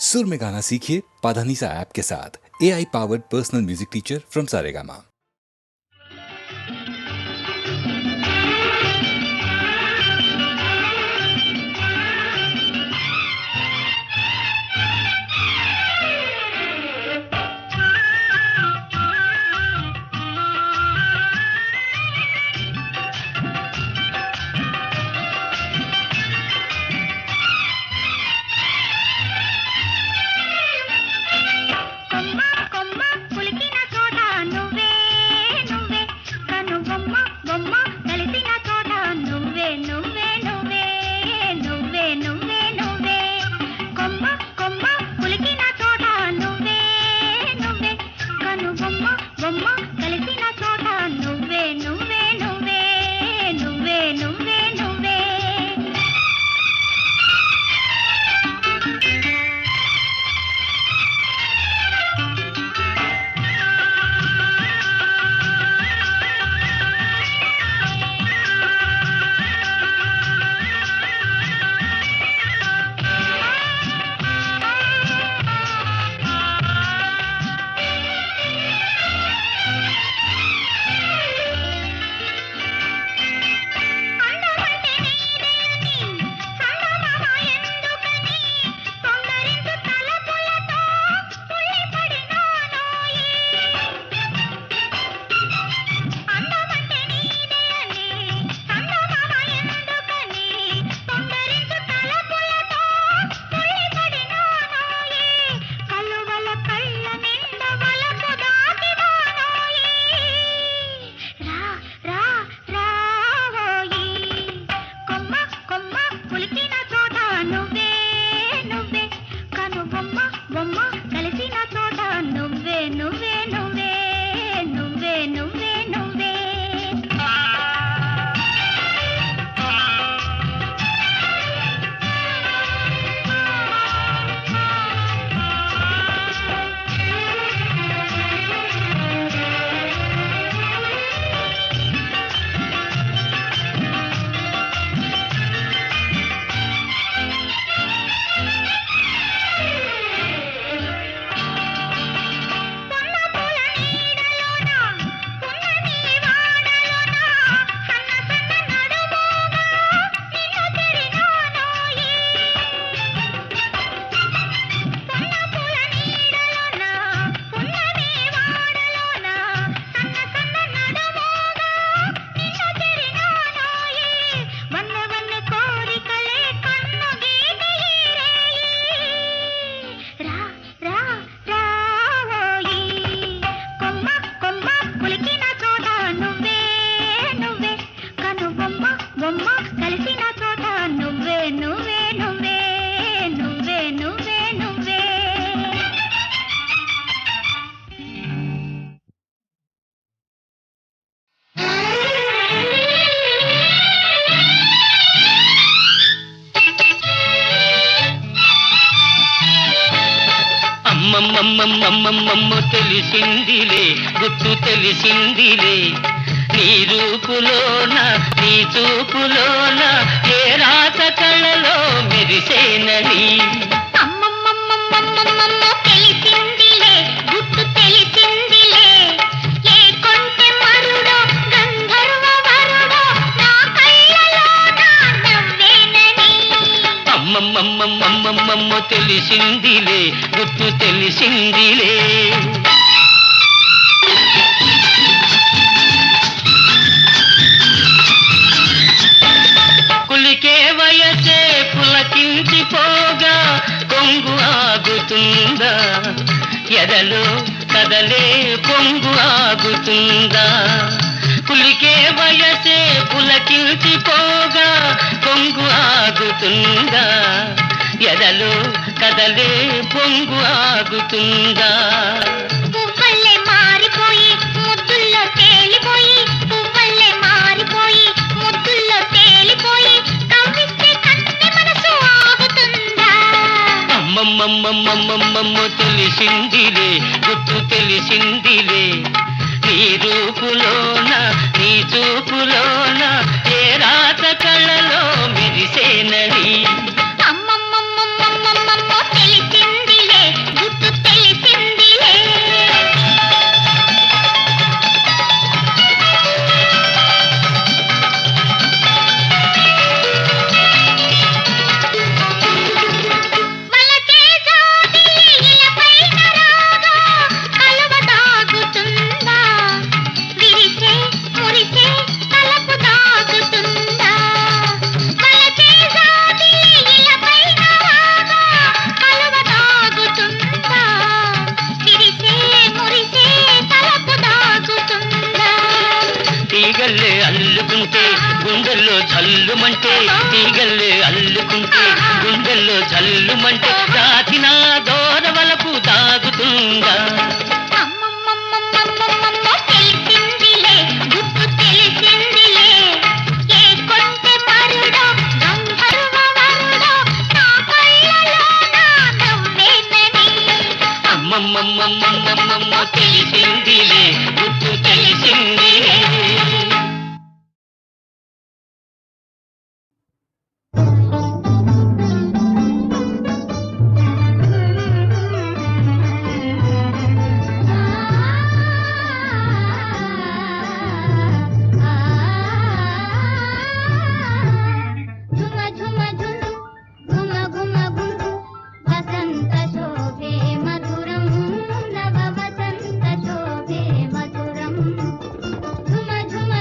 सुर में गाना सीखिए पाधानीसा ऐप के साथ। AI powered personal music teacher from Saregama. అమ్మమ్మమ్మమ్మమ్మమ్మ తెలిసిందిలే గుర్తు తెలిసిందిలే నీ రూపులోన నీ చూపులోన ఏ రాత కళ్ళలో మెరిసేనని అమ్మమ్మమ్మమ్మమ్మమ్మ తెలిసిందిలే గుర్తు తెలిసిందిలే ఏ కొంటె మరుడో గంధర్వ వరుడో నా కళ్ళలోన నవ్వేనని అమ్మమ్మమ్మమ్మమ్మమ్మ తెలిసిందిలే గుర్తు తెలిసిందిలే కులికే వయసే పులకించిపోగా కొంగు ఆగుతుందా ఎదలో కదలే కొంగు ఆగుతుందా కులికే వయసే పులకించిపోగా కొంగు ఆగుతుందా ఎదలో కదలే పొంగు ఆగుతుందా పువ్వల్లే మారిపోయి ముద్దుల్లో తేలిపోయి పువ్వల్లే మారిపోయి ముద్దుల్లో తేలిపోయి కవ్విస్తే కన్నె మనసు ఆగుతుందా అమ్మమ్మమ్మమ్మమ్మమ్మ తెలిసిందిలే గుర్తు తెలిసిందిలే నీ రూపులోన నీ చూపులోన ఏ రాత కళ్ళలో మెరిసేనని అమ్మమ్మమ్మమ్మమ్మమ్మ తెలిసింది జల్లుమంటే తీగల్లే అల్లుకుంటే గుండెల్లో జల్లుమంటే దాచిన దోరవలపు దాగుతుందా అమ్మమ్మమ్మమ్మమ్మమ్మ తెలిసిందిలే గుట్టు తెలిసిందిలే ఏ కొంటె మరుడో గంధర్వ వరుడో నా కళ్ళలోన నవ్వేనని అమ్మమ్మమ్మమ్మమ్మమ్మ తెలిసిందిలే గుట్టు తెలిసిందిలే ఝుమ ఝుమ ఝులు ఘుమ ఘుమ ఘులు వసంత శోభే మధురం నవ వసంత శోభే మధురం ఝుమ ఝుమ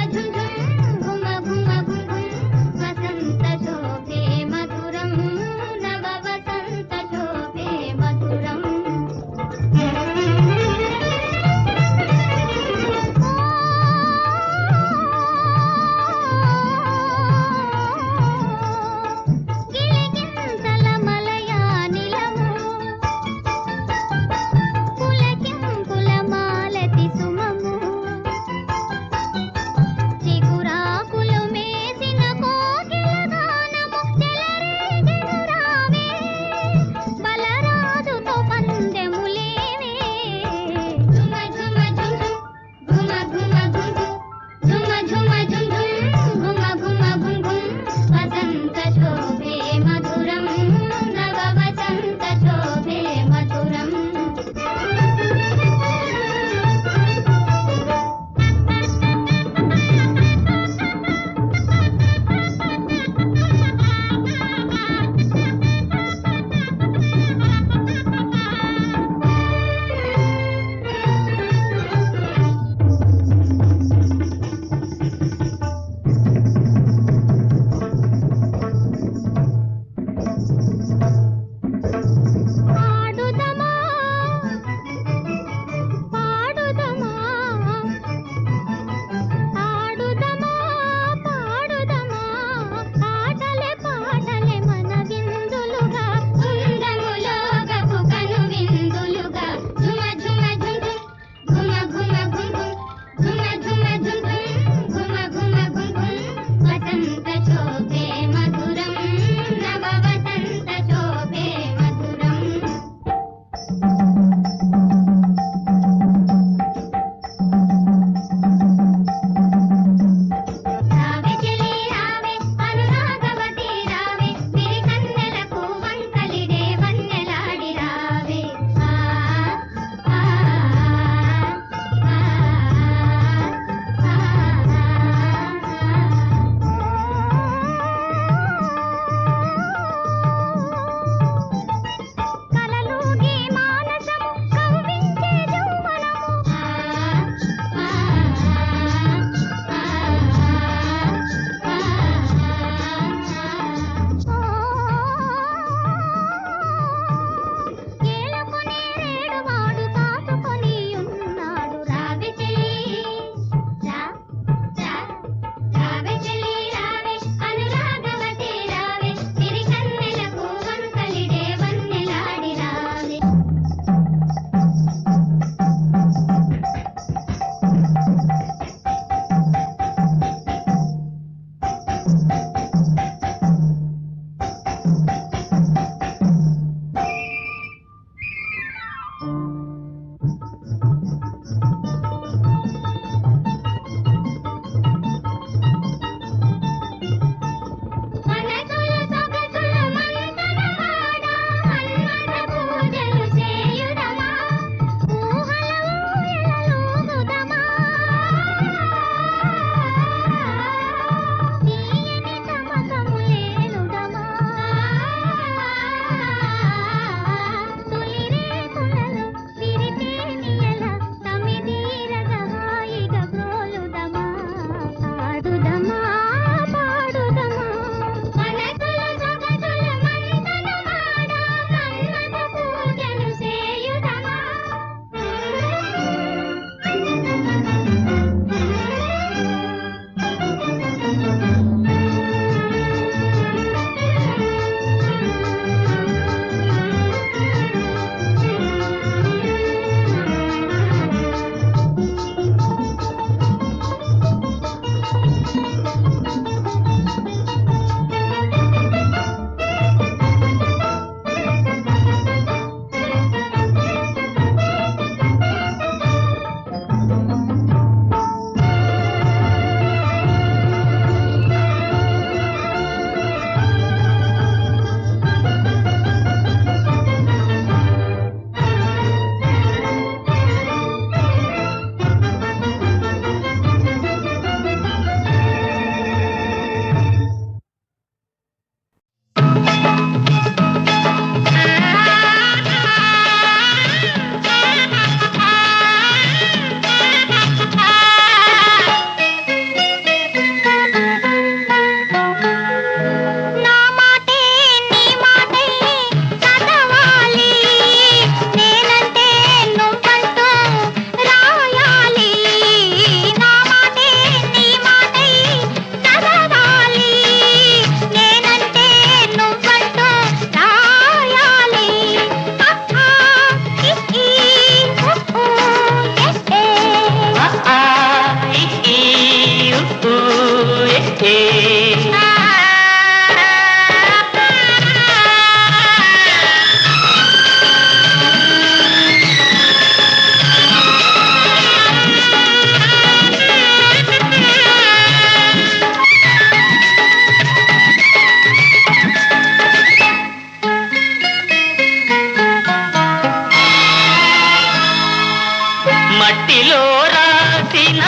మట్టిలో రాసిన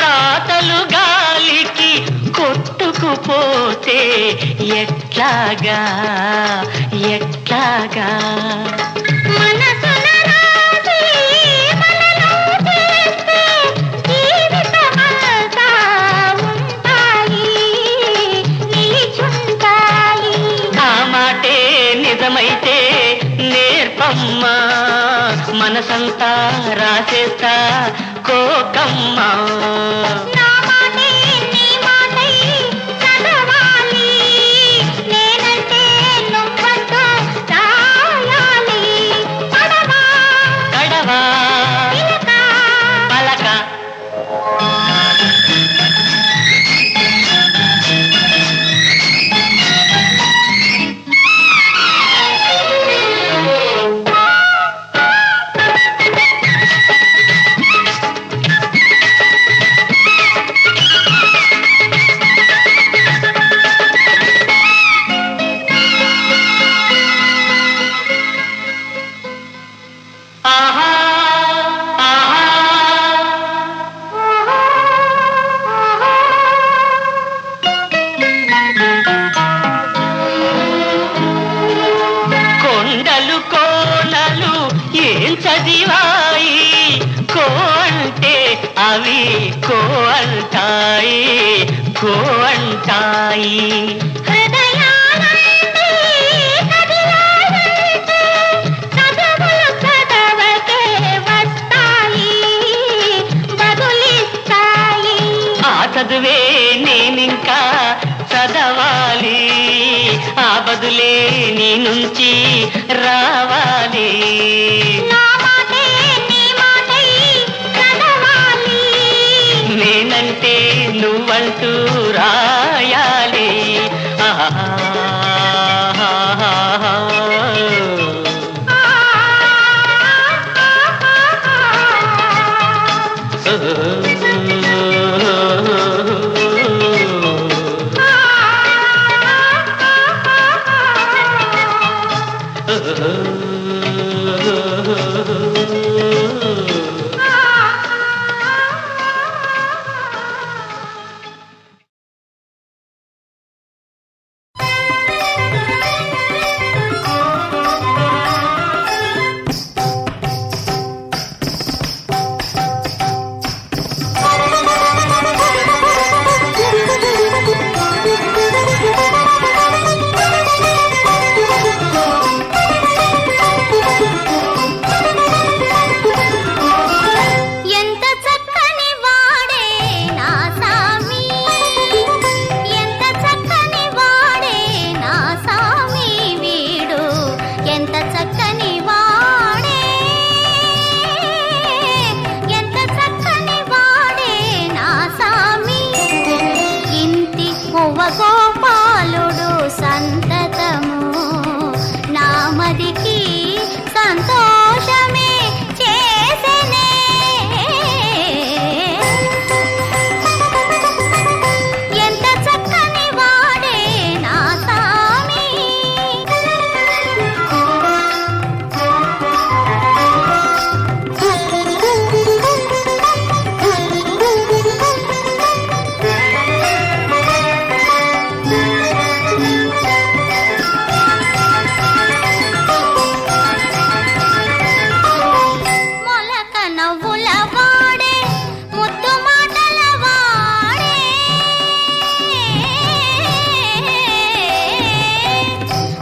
రాతలు గాలికి కొట్టుకుపోతే ఎట్లాగా ఎట్లాగా మనసున రాసి మనలో చేస్తే జీవితమంతా ఉంటాయి, నిలిచుంటాయి. ఆ మాటే నిజమైతే నేర్పమ్మా మనసంతా రాసేస్తా కోకమ్మా నా మాటే నీ మాటై చదవాలి, నేనంటే నువ్వంటూ రాయాలి. పడవా కడవా చిలక పలక ఆహా ఆహా కొండలు కోనలు ఏం చదివాయి కో అంటే అవి కో అంటాయి కో అంటాయి హృదయానంది కదిలాలంటే చదువులు చదవకే వస్తాయి, బదులిస్తాయి. ఆ చదువే నేనింకా చదవాలి ఆ బదులే నీ నుంచి రావాలి నా మాటే నీ మాటై చదవాలి, నేనంటే నువ్వంటూ రాయాలి ఆహా ఎంత చక్కని వాడే నా సామి, ఎంత చక్కని వాడే నా సామి వీడు, ఎంత చక్కని వాడే, ఎంత చక్కని వాడే నా సామి. ఇంటి గోపాలుడు సంతతము నామదికి సంతోషమే చేసెనే. ఎంత చక్కని వాడే నా సామి. మొలక నవ్వుల వాడే ముద్దు మాటల వాడే,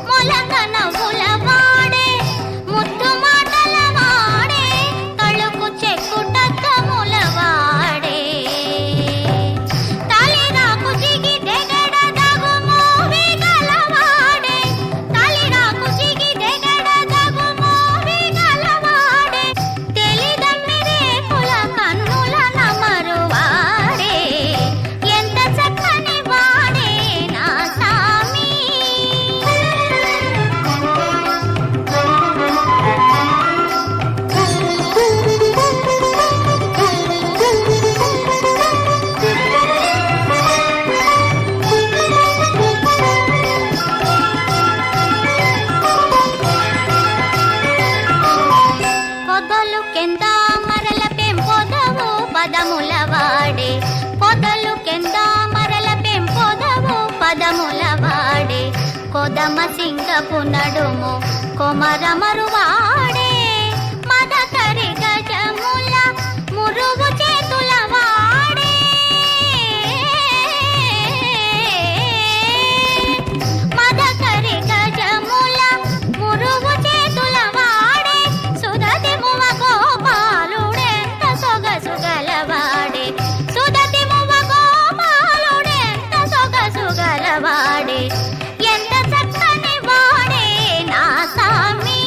మొలక నవ్వుల వాడే ముద్దు మాటల వాడే, తళుకు చెక్కుటక్కముల వాడే, తలిరాకు జిగి దెగడదగు మోవి గలవాడే, తలిరాకు జిగి దెగడదగు మోవి గలవాడే, తెలిదమ్మిరే కుల కన్నుల నమరువాడే, ఎంత చక్కని వాడే నా సామి. పొదలు కింద మరల పెంపొదలు కొదమ సింగపు నడుము కొమరమరువాడే మదకరి గజముల మురుగు చేతుల వాడే మదకరి గజముల మురుగు చేతుల వాడే సుదతి మువ గోపాలుడెంత సొగసు గలవాడే సుదతి మువ గోపాలుడెంత సొగసు గలవాడే ఎంత చక్కని వాడే నా సామి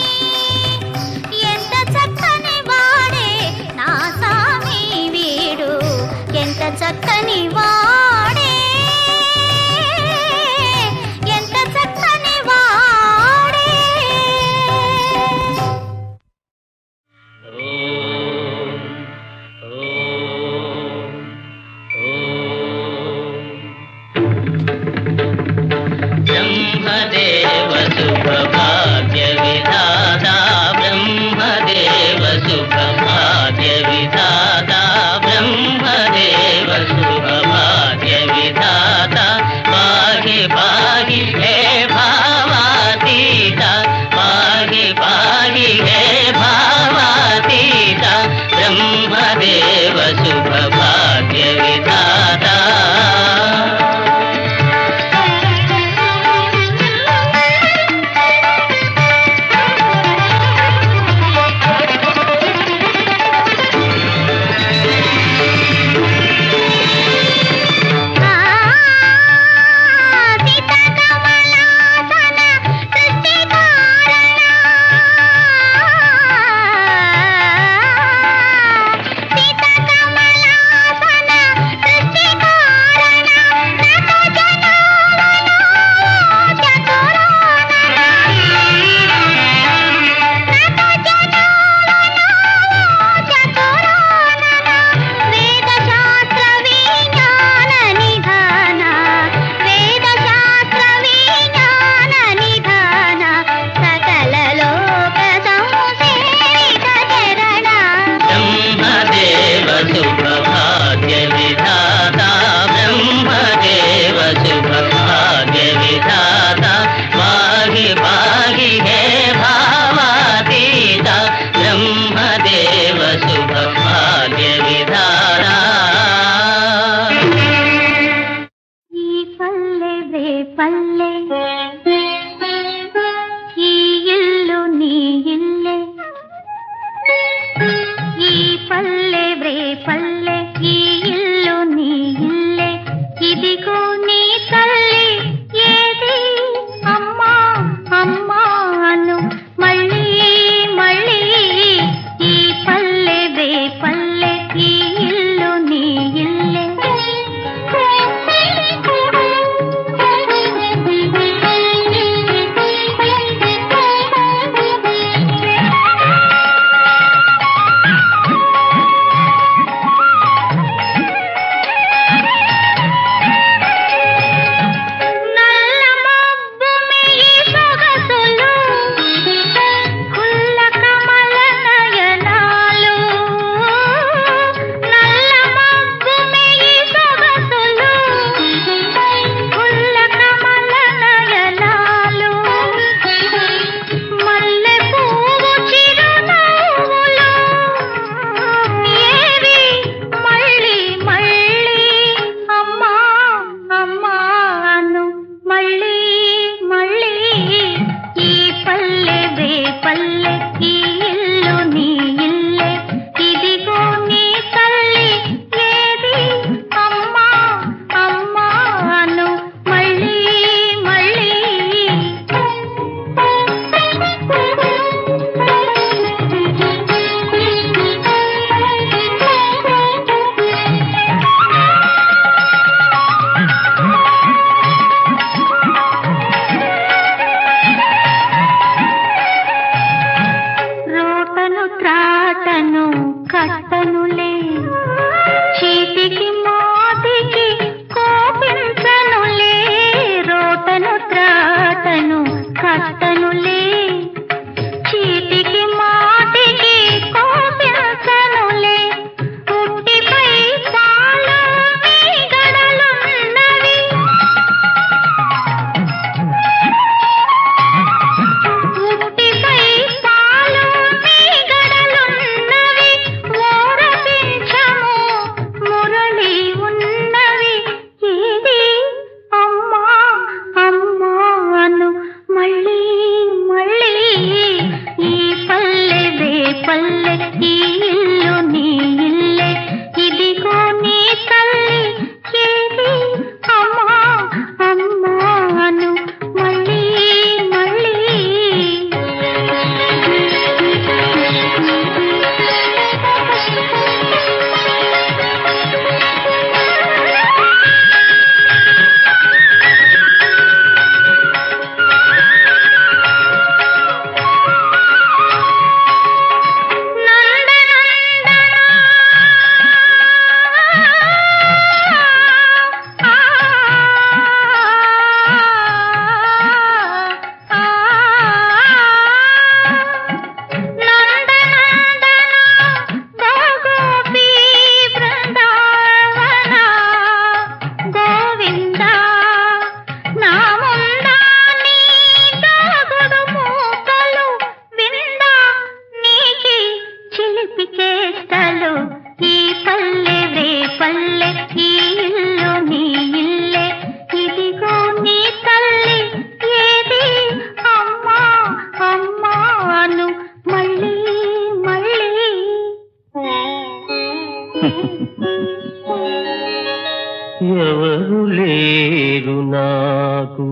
ఎవరు లేరు నాకు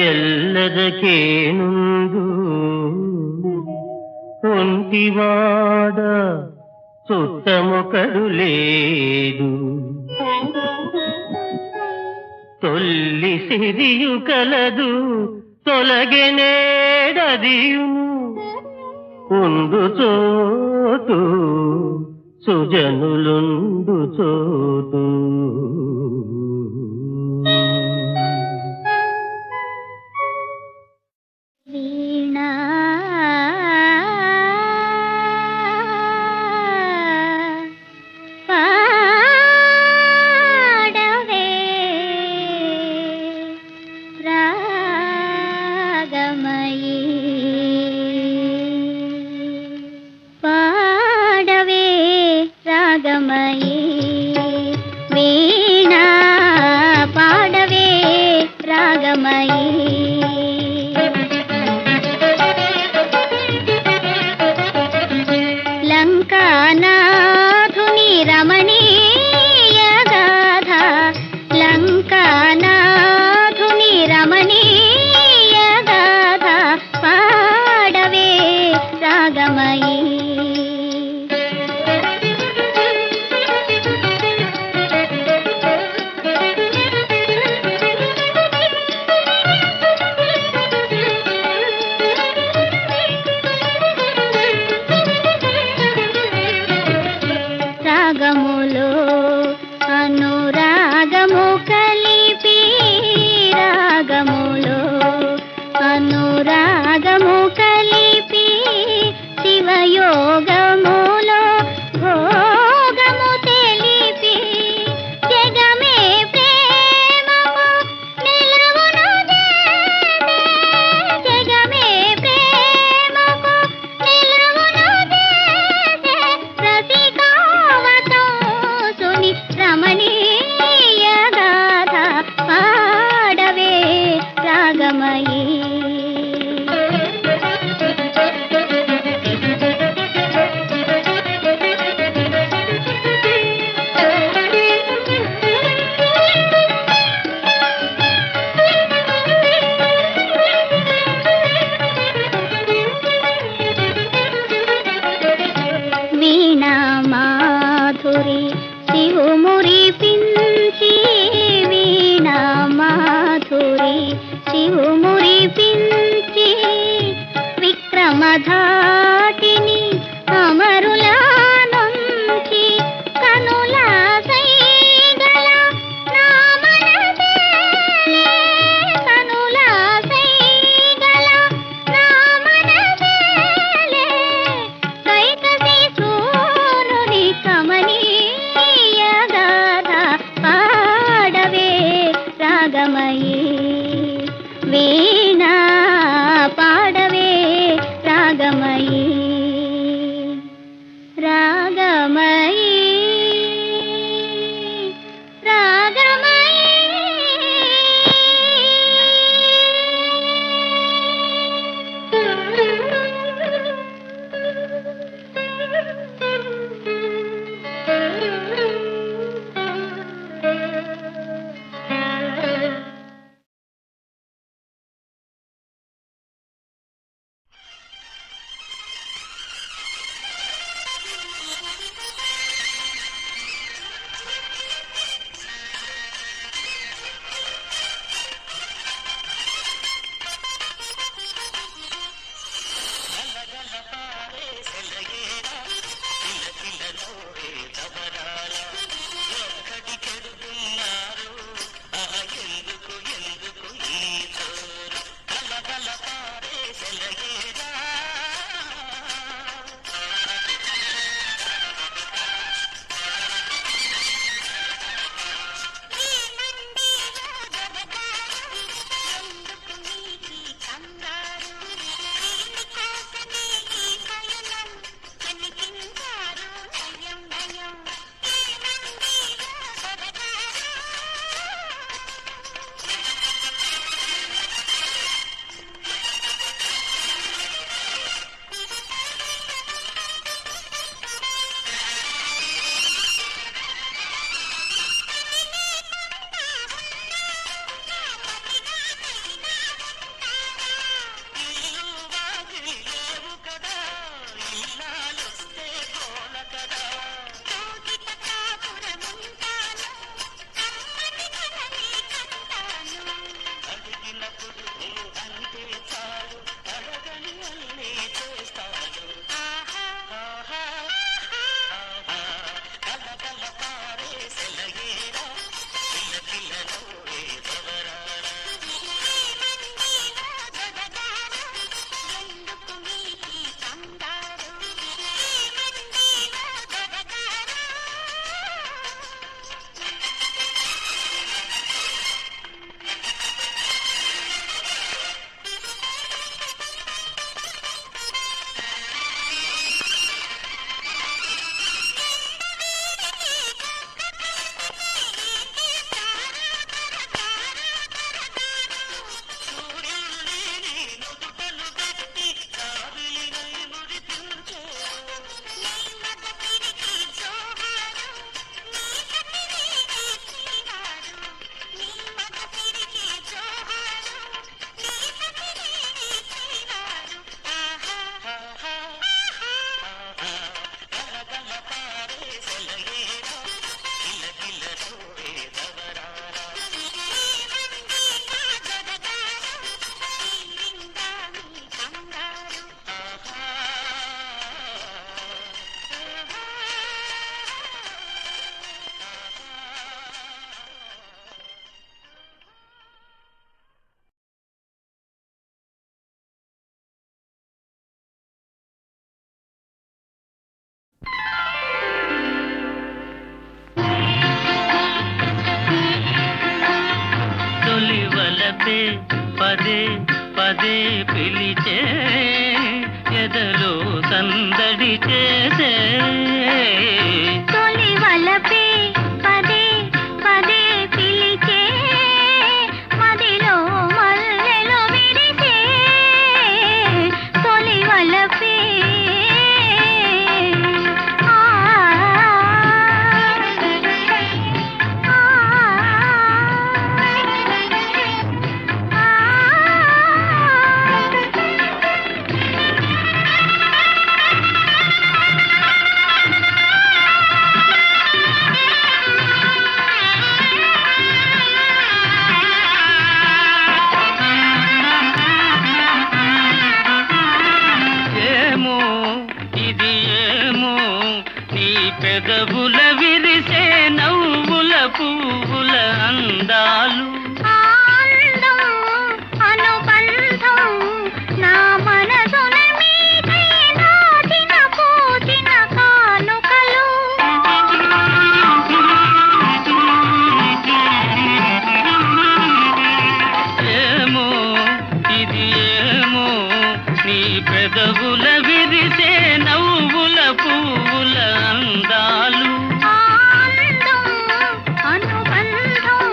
ఎల్లదకేనుందు ఒంటివాడ చుట్టమొకడు లేడు తొల్లి సిరియు కలదు తొలగెనేడదియును ఉండు చోటు సుజనులుండు చోటు వీణా పాడవే రాగమయీ పాడవే రాగమయీ వీణా పాడవే రాగమయీ లంకానాథుని రమణీయ గాథ లంకానాథుని రమణీయ గాథ పాడవే రాగమయీ రాగములో అనురాగము కలిపి రాగములో అనురాగము కలిపి శివయోగములో భోగము తెలిపి జగమే ప్రేమము నిలవును చేసే జగమే ప్రేమకు నిలవును చేసే రసికావతం సుని రమణీయ గాథ పాడవే రాగమయీ వీణా మాధురి శివుమురి పించి వీణా మాధురి శివుమురి పించి విక్రమధాటిని అమరుల నుంచి కనుల సైగల నా మనసేలే కనుల సైగల నా మనసేలే కైకసి సూరుని కమనీయ గాథ పాడవే రాగమయీ వీణా పాడవే రాగమయీ పదే పదే పదే పిలిచే ఎదలో సందడి చేసే తొలి వలపే పదే పదే పిలిచే మదిలో మల్లెలు విరిసే తొలి వలపే ఆ, ఏమో ఇది ఏమో నీ పెదవుల విరిసే నవ్వుల పువ్వుల అందాలు ఆనందం అనుబంధం నా మనసున మీదై నాటిన పూచిన కానుకలు ఏమో ఇది ఏమో నీ పెదవుల విరిసే నవ్వుల పువ్వుల అందాలు ఆనందం అనుబంధం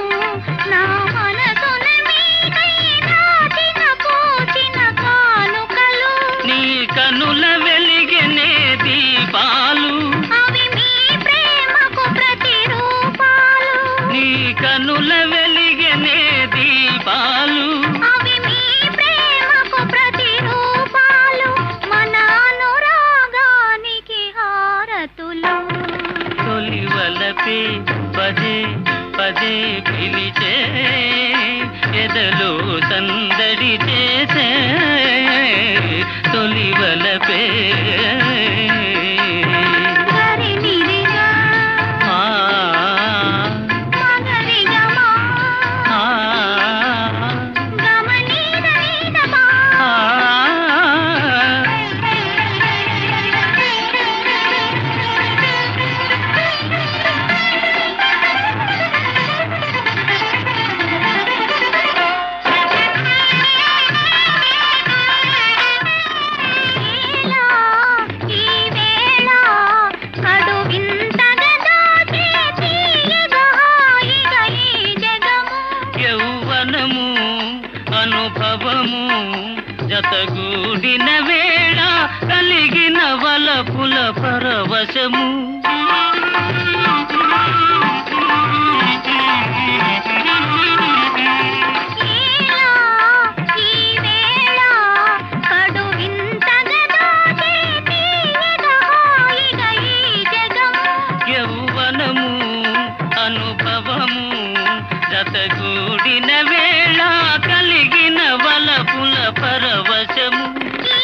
నా మనసున మీదై నాటిన పూచిన కానుకలు నీ కనుల వెలిగనే దీపాలు అవి మీ ప్రేమకు ప్రతిరూపాలు నీ కనుల వెలిగనే దీపాలు అవి మీ ప్రేమకు ప్రతిరూపాలు మన అనురాగానికి హారతులు తొలి వలపే పదే పదే పిలిచే ఎదలో సందడి చేసే తొలి వలపే గరి నిరిగా ఆ, మగరిగమా ఆ, గమనీద నీదమా ఆ. ఇలా ఈ వేళ కడు వింతగా దాచే తీయగా హాయిగా ఈ జగము యౌవనము అనుభవము జతగూడిన వేళ కలిగిన వలపుల పరవశము ఇలా ఈ వేళ కడు వింతగా దాచే తీయగా హాయిగా ఈ జగము యౌవనము అనుభవము జతగూడిన వేళ కలిగిన వలపుల పరవశము ఈ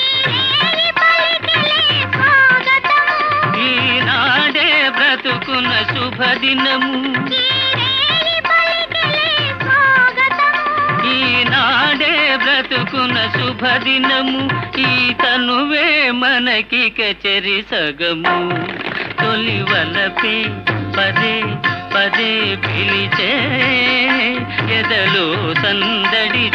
పలికిలే స్వాగతము ఈనాడే బ్రతుకున్న శుభదినము ఈ పలికిలే స్వాగతము ఈనాడే బ్రతుకున్న శుభదినము ఈ తనువే మనకిక చెరి సగము తొలి వలపే పదే పదే పిలిచే ఎదలో సందడి